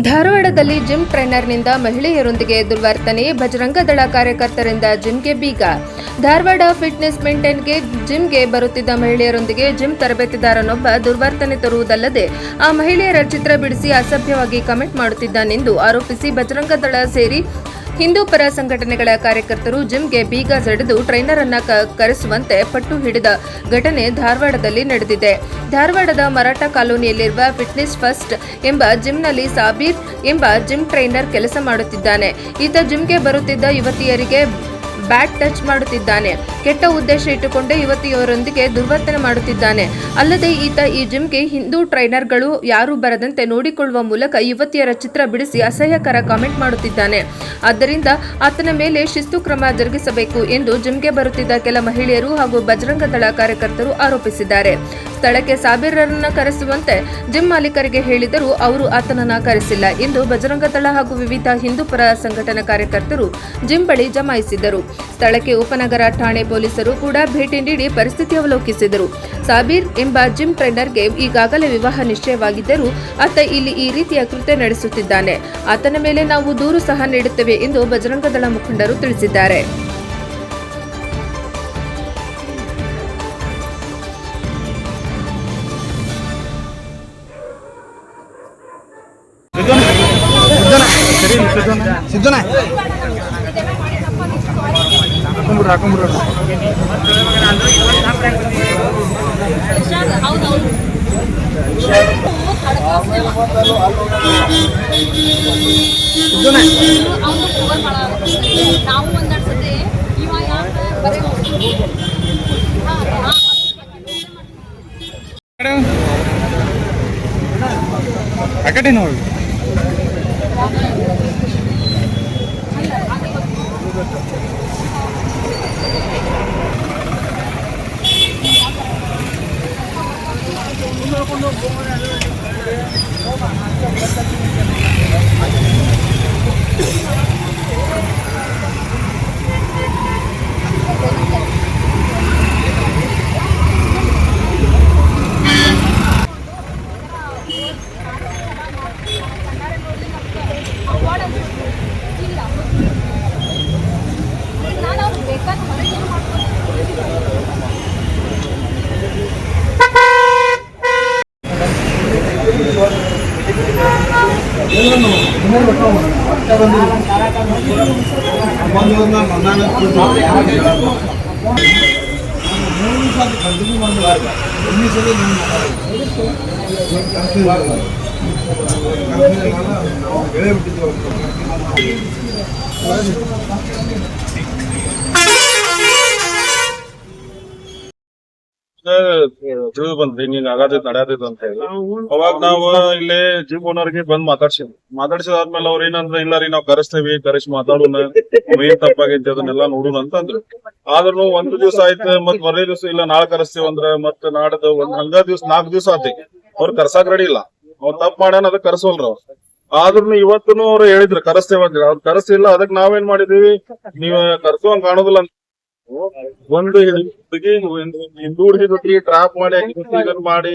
ಧಾರವಾಡದಲ್ಲಿ ಜಿಮ್ ಟ್ರೈನರ್ನಿಂದ ಮಹಿಳೆಯರೊಂದಿಗೆ ದುರ್ವರ್ತನೆ, ಬಜರಂಗದಳ ಕಾರ್ಯಕರ್ತರಿಂದ ಜಿಮ್ಗೆ ಬೀಗ. ಧಾರವಾಡ ಫಿಟ್ನೆಸ್ ಮೇಂಟೈನ್ಗೆ ಜಿಮ್ಗೆ ಬರುತ್ತಿದ್ದ ಮಹಿಳೆಯರೊಂದಿಗೆ ಜಿಮ್ ತರಬೇತಿದಾರನೊಬ್ಬ ದುರ್ವರ್ತನೆ ತರುವುದಲ್ಲದೆ ಆ ಮಹಿಳೆಯರ ಚಿತ್ರ ಬಿಡಿಸಿ ಅಸಭ್ಯವಾಗಿ ಕಮೆಂಟ್ ಮಾಡುತ್ತಿದ್ದಾನೆಂದು ಆರೋಪಿಸಿ ಬಜರಂಗದಳ ಸೇರಿ ಹಿಂದೂ ಪರ ಸಂಘಟನೆಗಳ ಕಾರ್ಯಕರ್ತರು ಜಿಮ್ಗೆ ಬೀಗ ಜಡಿದು ಟ್ರೈನರ್ ಅನ್ನ ಕರೆಸುವಂತೆ ಪಟ್ಟು ಹಿಡಿದ ಘಟನೆ ಧಾರವಾಡದಲ್ಲಿ ನಡೆದಿದೆ. ಧಾರವಾಡದ ಮರಾಠ ಕಾಲೋನಿಯಲ್ಲಿರುವ ಫಿಟ್ನೆಸ್ ಫಸ್ಟ್ ಎಂಬ ಜಿಮ್ನಲ್ಲಿ ಸಾಬೀರ್ ಎಂಬ ಜಿಮ್ ಟ್ರೈನರ್ ಕೆಲಸ ಮಾಡುತ್ತಿದ್ದಾನೆ. ಈತ ಜಿಮ್ಗೆ ಬರುತ್ತಿದ್ದ ಯುವತಿಯರಿಗೆ ಬ್ಯಾಡ್ ಟಚ್ ಮಾಡುತ್ತಿದ್ದಾನೆ. ಕೆಟ್ಟ ಉದ್ದೇಶ ಇಟ್ಟುಕೊಂಡೇ ಯುವತಿಯವರೊಂದಿಗೆ ದುರ್ವರ್ತನೆ ಮಾಡುತ್ತಿದ್ದಾನೆ. ಅಲ್ಲದೆ ಈತ ಈ ಜಿಮ್ಗೆ ಹಿಂದೂ ಟ್ರೈನರ್ಗಳು ಯಾರೂ ಬರದಂತೆ ನೋಡಿಕೊಳ್ಳುವ ಮೂಲಕ ಯುವತಿಯರ ಚಿತ್ರ ಬಿಡಿಸಿ ಅಸಹ್ಯಕರ ಕಾಮೆಂಟ್ ಮಾಡುತ್ತಿದ್ದಾನೆ. ಆದ್ದರಿಂದ ಆತನ ಮೇಲೆ ಶಿಸ್ತು ಕ್ರಮ ಜರುಗಿಸಬೇಕು ಎಂದು ಜಿಮ್ಗೆ ಬರುತ್ತಿದ್ದ ಕೆಲ ಮಹಿಳೆಯರು ಹಾಗೂ ಬಜರಂಗದಳ ಕಾರ್ಯಕರ್ತರು ಆರೋಪಿಸಿದ್ದಾರೆ. ಸ್ಥಳಕ್ಕೆ ಸಾಬೀರರನ್ನ ಕರೆಸುವಂತೆ ಜಿಮ್ ಮಾಲೀಕರಿಗೆ ಹೇಳಿದರೂ ಅವರು ಆತನನ್ನ ಕರೆಸಿಲ್ಲ ಎಂದು ಬಜರಂಗದಳ ಹಾಗೂ ವಿವಿಧ ಹಿಂದೂ ಪರ ಸಂಘಟನಾ ಕಾರ್ಯಕರ್ತರು ಜಿಮ್ ಬಳಿ ಜಮಾಯಿಸಿದರು. ಸ್ಥಳಕ್ಕೆ ಉಪನಗರ ಠಾಣೆ ಪೊಲೀಸರು ಕೂಡ ಭೇಟಿ ನೀಡಿ ಪರಿಸ್ಥಿತಿ ಅವಲೋಕಿಸಿದರು. ಸಾಬೀರ್ ಎಂಬ ಜಿಮ್ ಟ್ರೈನರ್ಗೆ ಈಗಾಗಲೇ ವಿವಾಹ ನಿಶ್ಚಯವಾಗಿದ್ದರೂ ಆತ ಇಲ್ಲಿ ಈ ರೀತಿಯ ಕೃತ್ಯ ನಡೆಸುತ್ತಿದ್ದಾನೆ. ಆತನ ಮೇಲೆ ನಾವು ದೂರು ಸಹ ನೀಡುತ್ತೇವೆ ಎಂದು ಬಜರಂಗದಳ ಮುಖಂಡರು ತಿಳಿಸಿದ್ದಾರೆ. ನಾವು ಒಂದರ್ಸದೆ ಇವ ಬರೀ ಆ ಕಡೆ ನೋಡಿ ತಿಳಿದು ಬಂದ್ರಿ ನೀನ್ ಆಗತೈತ್ ನಡೆಯತೈತ್ ಅಂತ ಹೇಳಿ ಅವಾಗ ನಾವು ಇಲ್ಲಿ ಜಿಮ್ ಓನರ್ಗೆ ಬಂದ್ ಮಾತಾಡ್ಸಿದಾದ್ಮೇಲೆ ಅವ್ರ ಏನಂದ್ರ ಇಲ್ಲ ರೀ ನಾವ್ ಕರೆಸಿ ಮಾತಾಡೋಣ ಏನ್ ತಪ್ಪಾಗೈತಿ ಅದನ್ನೆಲ್ಲ ನೋಡೋಣ ಅಂತ ಅಂದ್ರು. ಆದ್ರೂ ಒಂದ್ ದಿವ್ಸ ಆಯ್ತು ಮತ್ ಬರೇ ದಿವ್ಸ ಇಲ್ಲ ನಾಳೆ ಕರೆಸ್ತೀವಿ ಅಂದ್ರ ಮತ್ ನಾಡ್ದು ಒಂದ್ ಹಂಗ ದಿವ್ಸ 4 ದಿವ್ಸ ಆತಿ ಅವ್ರ ಕರ್ಸಾಕ್ ರೆಡಿ ಇಲ್ಲ. ಅವ್ರ ತಪ್ಪ ಮಾಡ್ಯಾನ ಅದಕ್ಕೆ ಕರ್ಸೋಲ್ರ ಅವ್ರು. ಆದ್ರೂ ಇವತ್ತುನು ಅವ್ರು ಹೇಳಿದ್ರು ಕರೆಸ್ತೇವ ಅಂದ್ರಿ. ಅವ್ರು ಕರೆಸ್ತಿಲ್ಲ. ಅದಕ್ ನಾವೇನ್ ಮಾಡಿದೀವಿ, ನೀವ್ ಕರ್ಸೋಂಗ್ ಕಾಣೋದಿಲ್ಲ ಅಂತ ಒಂದು ಹಿಂದೂ ಹುಡುಗಿ ಜೊತೆ ಟ್ರಾಪ್ ಮಾಡಿ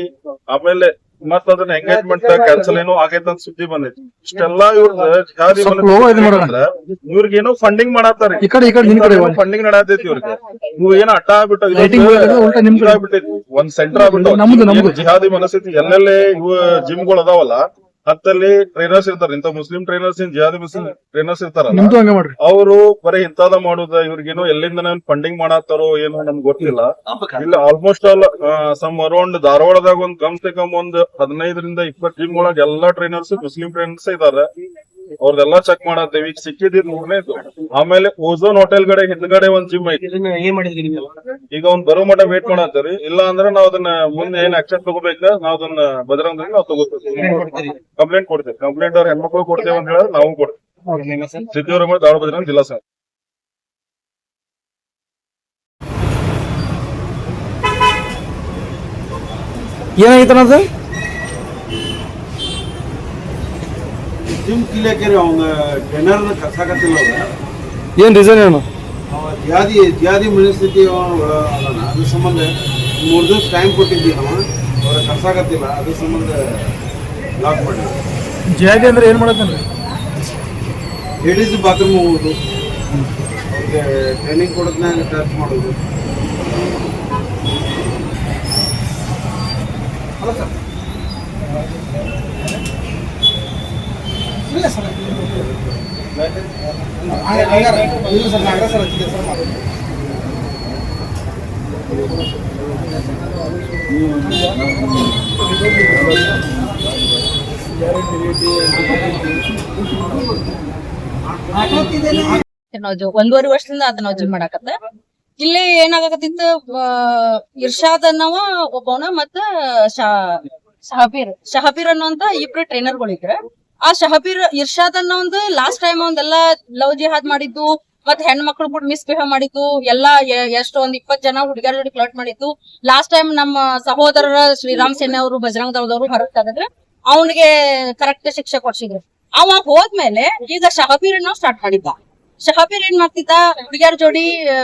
ಆಮೇಲೆ ಮತ್ ಅದನ್ನ ಎಂಗೇಜ್ಮೆಂಟ್ ಕ್ಯಾನ್ಸಲ್ ಏನೋ ಆಗೈತೆ ಅಂತ ಸುದ್ದಿ ಬಂದೈತಿ. ಇಷ್ಟೆಲ್ಲಾ ಇವ್ರಿಗೇನೋ ಫಂಡಿಂಗ್ ಮಾಡತ್ತಾರ, ಫಂಡಿಂಗ್ ನಡತೈತಿ ಇವ್ರಿಗೆ. ಇವ್ ಏನ ಅಡ್ಡ ಆಗ್ಬಿಟ್ಟೈತಿ, ಒಂದ್ ಸೆಂಟರ್ ಆಗ್ಬಿಟ್ಟು ಜಿಹಾದಿ ಮನಸ್ಥಿತಿ ಎಲ್ಲೆಲ್ಲೇ ಇವ್ ಜಿಮ್ಗಳು ಅದಾವಲ್ಲ ಹತ್ತಲ್ಲಿ ಟ್ರೈನರ್ಸ್ ಇರ್ತಾರ. ಇಂತ Muslim trainers jihadi Muslim trainers ಇರ್ತಾರಲ್ಲ ಅವರು ಬರೀ ಇಂತಾದ ಮಾಡುದ. ಇವ್ರಿಗೇನೋ ಎಲ್ಲಿಂದ ಫಂಡಿಂಗ್ ಮಾಡತ್ತಾರೋ ಏನೋ ನಮ್ಗೆ ಗೊತ್ತಿಲ್ಲ. ಇಲ್ಲ ಆಲ್ಮೋಸ್ಟ್ ಆಲ್ ಸಮ್ ಅರೌಂಡ್ ಧಾರವಾಡದಾಗ ಒಂದ್ ಕಮ್ ಸೆ ಕಮ್ ಒಂದ್ 15ರಿಂದ 20 ಜಿಮ್ ಒಳಗೆ ಎಲ್ಲಾ ಟ್ರೈನರ್ಸ್ ಮುಸ್ಲಿಂ ಟ್ರೈನರ್ಸ್ ಇದಾರೆ. ಅವ್ರದೆಲ್ಲಾ ಚೆಕ್ ಮಾಡತ್ತೇವಿ. ಈಗ ಸಿಕ್ಕಿದ್ 3ನೇದು. ಆಮೇಲೆ ಓಝೋನ್ ಹೋಟೆಲ್ ಕಡೆ ಹಿಂದ್ಗಡೆ ಒಂದ್ ಜಿಮ್ ಐತಿ. ಈಗ ಒಂದ್ ಬರೋ ಮಟ್ಟ ವೇಟ್ ಮಾಡತ್ತೇರಿ. ಇಲ್ಲ ಅಂದ್ರೆ ನಾವ್ ಅದನ್ನ ಮುಂದೆ ಏನ್ ಆಕ್ಷನ್ ತಗೋಬೇಕ ನಾವ್ ಅದನ್ನ ಬದರಂಗದಲ್ಲಿ ನಾವ್ ತಗೋತೀವಿ. ಕಂಪ್ಲೇಂಟ್ ಕೊಡ್ತೇವೆ. ಕಂಪ್ಲೇಂಟ್ ಅವ್ರ ಹೆಣ್ಮಕ್ಳು ಕೊಡ್ತೇವೆ ಅಂತ ಹೇಳಿದ್ರೆ ನಾವು ಕೊಡ್ತೇವೆ. ಸಿದ್ಧಿಯವರ ಧಾರವಾಡ ಬದರಂಗ ಜಿಲ್ಲಾ ಸರ್. ಏನಾಗಿತ್ತು ಜಿಮ್ ಕಿಲಿಯಾಕೆ ಅವ್ನ ಟ್ರೈನರ್ ಕರ್ಸಾಕತ್ತಿಲ್ಲ. ಏನ್ ರೀಸನ್ ಏನು? ಜಿಯಾದಿ ಮನಸ್ಥಿತಿ ಅದ್ರ ಸಂಬಂಧ 3 ದಿವಸ ಟೈಮ್ ಕೊಟ್ಟಿದ್ದೀವಿ ನಾವು. ಅವ್ರ ಕರ್ಸಾಕತ್ತಿಲ್ಲ, ಅದ್ರ ಸಂಬಂಧ ಲಾಕ್ ಮಾಡಿ. ಜಿಯಾದಿ ಅಂದ್ರೆ ಏನ್ ಮಾಡತ್ತೇನ್ರಿ? ಲೇಡೀಸ್ ಬಾತ್ರೂಮ್ ಹೋಗೋದು, ಅವ್ರಿಗೆ ಟ್ರೈನಿಂಗ್ ಕೊಡೋದ್ನಾಗ ಟಚ್ ಮಾಡೋದು. ನಾವು 1.5 ವರ್ಷದಿಂದ ಅದ ನಾವು ಜಿಮ್ ಮಾಡಾಕತ್ತ. ಇಲ್ಲಿ ಏನಾಗಕತ್ತಿತ್ತು, ಇರ್ಷಾದ್ ಅನ್ನವ ಒಬ್ಬವನ ಮತ್ತ ಶಹಬೀರ್ ಅನ್ನೋಂತ ಇಬ್ರು ಟ್ರೈನರ್ಗಳು ಇದ್ರ. ಆ ಇರ್ಷಾದ್ ಅನ್ನೋ ಒಂದು ಲಾಸ್ಟ್ ಟೈಮ್ ಒಂದೆಲ್ಲಾ ಲವ್ ಜಿಹಾದ್ ಮಾಡಿದ್ದು, ಮತ್ ಹೆಣ್ಮಕ್ಳು ಕೂಡ ಮಿಸ್ಬಿಹೇವ್ ಮಾಡಿದ್ದು, ಎಲ್ಲಾ ಎಷ್ಟು ಒಂದ್ 20 ಜನ ಹುಡುಗಿಯರ ಜೋಡಿ ಫ್ಲರ್ಟ್ ಮಾಡಿದ್ದು. ಲಾಸ್ಟ್ ಟೈಮ್ ನಮ್ಮ ಸಹೋದರರ ಶ್ರೀರಾಮ್ ಸೇನೆ ಅವರು ಬಜರಂಗ ದಳದವರು ಹೊರಗ್ ತೆಗೆದ್ರೆ ಅವನಿಗೆ ಕರೆಕ್ಟ್ ಶಿಕ್ಷೆ ಕೊಡ್ಸಿದ್ರು. ಅವ ಹೋದ್ಮೇಲೆ ಈಗ ಶಹಬೀರ್ ಅನ್ನೋ ಸ್ಟಾರ್ಟ್ ಮಾಡಿದ್ದ. ಶಹಬೀರ್ ಏನ್ ಮಾಡ್ತಿದ್ದ, ಹುಡುಗಿಯರ ಜೋಡಿ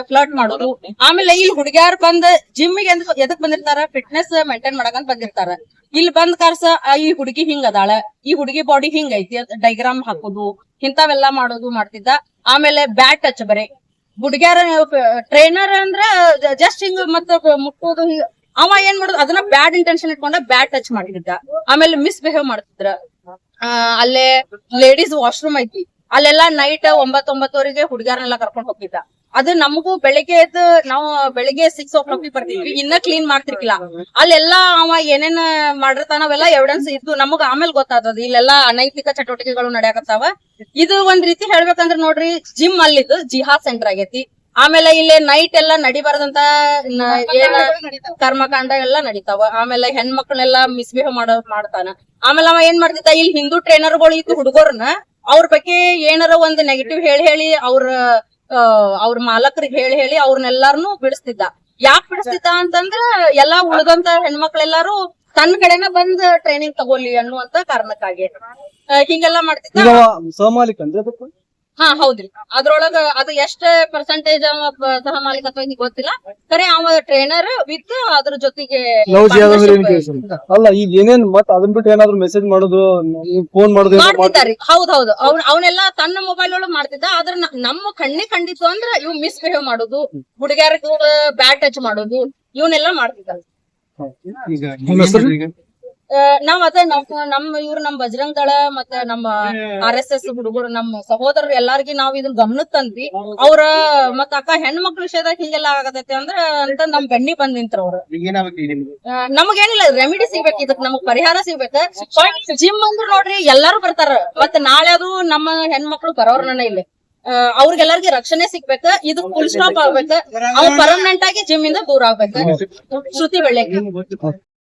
ಫ್ಲರ್ಟ್ ಮಾಡೋದು. ಆಮೇಲೆ ಇಲ್ಲಿ ಹುಡುಗಿಯರ್ ಬಂದ್ ಜಿಮ್ಮಿಗೆ ಎದಕ್ ಬಂದಿರ್ತಾರ, ಫಿಟ್ನೆಸ್ ಮೇಂಟೈನ್ ಮಾಡಕಂತ ಬಂದಿರ್ತಾರ. ಇಲ್ಲಿ ಬಂದ್ ಕಾರ್ಸ ಈ ಹುಡುಗಿ ಹಿಂಗ್ ಅದಾಳ, ಈ ಹುಡುಗಿ ಬಾಡಿ ಹಿಂಗ್ ಐತಿ ಡೈಗ್ರಾಮ್ ಹಾಕೋದು, ಇಂಥವೆಲ್ಲಾ ಮಾಡೋದು ಮಾಡ್ತಿದ್ದ. ಆಮೇಲೆ ಬ್ಯಾಟ್ ಟಚ್ ಬರೇ ಹುಡುಗಿಯರ ಟ್ರೈನರ್ ಅಂದ್ರ ಜಸ್ಟ್ ಹಿಂಗ್ ಮತ್ತ ಮುಟ್ಟೋದು. ಅವ ಏನ್ ಮಾಡೋದು, ಅದನ್ನ ಬ್ಯಾಡ್ ಇಂಟೆನ್ಷನ್ ಇಟ್ಕೊಂಡ ಬ್ಯಾಟ್ ಟಚ್ ಮಾಡಿದ್ದ. ಆಮೇಲೆ ಮಿಸ್ಬಿಹೇವ್ ಮಾಡ್ತಿದ್ರ. ಅಲ್ಲೇ ಲೇಡೀಸ್ ವಾಶ್ರೂಮ್ ಐತಿ, ಅಲ್ಲೆಲ್ಲಾ ನೈಟ್ 9-9ವರೆಗೆ ಹುಡುಗಿಯರನ್ನೆಲ್ಲ ಕರ್ಕೊಂಡ್ ಹೋಗಿದ್ದ. ಅದು ನಮಗೂ ಬೆಳಿಗ್ಗೆ ಎದ್ದು ನಾವು ಬೆಳಿಗ್ಗೆ 6 o'clock ಬರ್ತಿದ್ವಿ, ಇನ್ನ ಕ್ಲೀನ್ ಮಾಡ್ತಿರ್ಕಿಲ್ಲ. ಅಲ್ಲೆಲ್ಲಾ ಅವ ಏನೇನ್ ಮಾಡಿರ್ತಾನವೆಲ್ಲ ಎವಿಡೆನ್ಸ್ ಇದ್ದು ನಮಗ್ ಆಮೇಲೆ ಗೊತ್ತಾದದ ಇಲ್ಲೆಲ್ಲಾ ಅನೈತಿಕ ಚಟುವಟಿಕೆಗಳು ನಡೆಯಕತ್ತಾವ. ಇದು ಒಂದ್ ರೀತಿ ಹೇಳ್ಬೇಕಂದ್ರ ನೋಡ್ರಿ, ಜಿಮ್ ಅಲ್ಲಿದ್ದು ಜಿಹಾದ್ ಸೆಂಟರ್ ಆಗೇತಿ. ಆಮೇಲೆ ಇಲ್ಲಿ ನೈಟ್ ಎಲ್ಲಾ ನಡಿಬಾರ್ದಂತ ಏನ ಕರ್ಮಕಾಂಡ ಎಲ್ಲಾ ನಡೀತಾವ. ಆಮೇಲೆ ಹೆಣ್ಮಕ್ಳನ್ನೆಲ್ಲಾ ಮಿಸ್ಬಿಹೇವ್ ಮಾಡ್ತಾನ. ಆಮೇಲೆ ಅವ ಏನ್ ಮಾಡ್ತಿದ್ದ, ಇಲ್ಲಿ ಹಿಂದೂ ಟ್ರೈನರ್ಗಳು ಇದ್ದು ಹುಡುಗರ್ನ ಅವ್ರ ಬಗ್ಗೆ ಏನಾರ ಒಂದ್ ನೆಗೆಟಿವ್ ಹೇಳಿ ಅವ್ರ ಮಾಲಕರಿಗೆ ಹೇಳಿ ಅವ್ರನ್ನೆಲ್ಲಾರನು ಬಿಡಿಸ್ತಿದ್ದ. ಯಾಕೆ ಬಿಡಿಸ್ತಿದ್ದ ಅಂತಂದ್ರ ಎಲ್ಲಾ ಉಳಿದಂತ ಹೆಣ್ಮಕ್ಳೆಲ್ಲಾರು ತನ್ನ ಕಡೆನ ಬಂದ್ ಟ್ರೈನಿಂಗ್ ತಗೋಲಿ ಅನ್ನುವಂತ ಕಾರಣಕ್ಕಾಗಿ ಹಿಂಗೆಲ್ಲಾ ಮಾಡ್ತಿದ್ದ. ಸಹಮಾಲಿಕ ಅಂದ್ರೆ ಅದಕ್ಕೆ ಹಾ ಹೌದ್ರಿ. ಅದ್ರೊಳಗ ಅದು ಎಷ್ಟ್ ಪರ್ಸೆಂಟೇಜ್ ಸಹ ಮಾಲೀಕತ್ವ ಗೊತ್ತಿಲ್ಲ. ಖರೆ ಅವ ಟ್ರೈನರ್ ವಿತ್ ಅದ್ರ ಜೊತೆಗೆ ಲವ್ ಜಿಯಾದ ಅಂದ್ರೆ ಏನ್ ಕೇಳ್ಸ ಅಲ್ಲ. ಈಗ ಏನೇನ್ ಮತ್ ಅದನ್ ಬಿಟ್ಟು ಏನಾದ್ರು ಮೆಸೇಜ್ ಮಾಡೋದು, ಫೋನ್ ಮಾಡೋದು ಮಾಡ್ತಿದ್ದಾರಿ. ಹೌದೌದು, ಅವನೆಲ್ಲಾ ತನ್ನ ಮೊಬೈಲ್ ಒಳಗ್ ಮಾಡ್ತಿದ್ದ. ಆದ್ರ ನಮ್ಮ ಕಣ್ಣಿ ಕಂಡಿತ್ತು ಅಂದ್ರ ಇವ್ ಮಿಸ್ಬಿಹೇವ್ ಮಾಡೋದು, ಹುಡುಗಿಯರ್ ಬ್ಯಾಡ್ ಟಚ್ ಮಾಡೋದು, ಇವನ್ನೆಲ್ಲಾ ಮಾಡ್ತಿದ್ದ. ನಾವ್ ಅದೇ ನಮ್ ಬಜರಂಗ್ ದಳ ಮತ್ತೆ ನಮ್ಮ RSS ಹುಡುಗರು ನಮ್ಮ ಸಹೋದರರು ಎಲ್ಲಾರ್ಗಿ ನಾವ್ ಇದನ್ನ ಗಮನಕ್ ತಂದ್ವಿ. ಅವ್ರ ಮತ್ತ ಅಕ್ಕ ಹೆಣ್ಮಕ್ಳ ವಿಷಯದಾಗ ಹಿಂಗೆಲ್ಲಾ ಆಗತೈತಿ ಅಂದ್ರ ಅಂತ ನಮ್ ಬೆಣ್ಣಿ ಬಂದ್ ನಿಂತ್ರ ಅವ್ರು. ನಮಗೇನಿಲ್ಲ, ರೆಮಿಡಿ ಸಿಗ್ಬೇಕು, ಇದಕ್ ನಮಗ್ ಪರಿಹಾರ ಸಿಗ್ಬೇಕ. ಜಿಮ್ ಅಂದ್ರ ನೋಡ್ರಿ ಎಲ್ಲಾರು ಬರ್ತಾರ, ಮತ್ತ ನಾಳೆ ಅದು ನಮ್ಮ ಹೆಣ್ಮಕ್ಳು ಬರೋರ್ನ ಇಲ್ಲಿ ಅವ್ರಿಗೆಲ್ಲರಿಗೂ ರಕ್ಷಣೆ ಸಿಗ್ಬೇಕ. ಇದು ಫುಲ್ ಸ್ಟಾಪ್ ಆಗ್ಬೇಕ. ಅವ್ರು ಪರ್ಮನೆಂಟ್ ಆಗಿ ಜಿಮ್ ಇಂದ ದೂರ ಆಗ್ಬೇಕ. ಶ್ರುತಿ ಬೆಳ್ಳೆಗೆ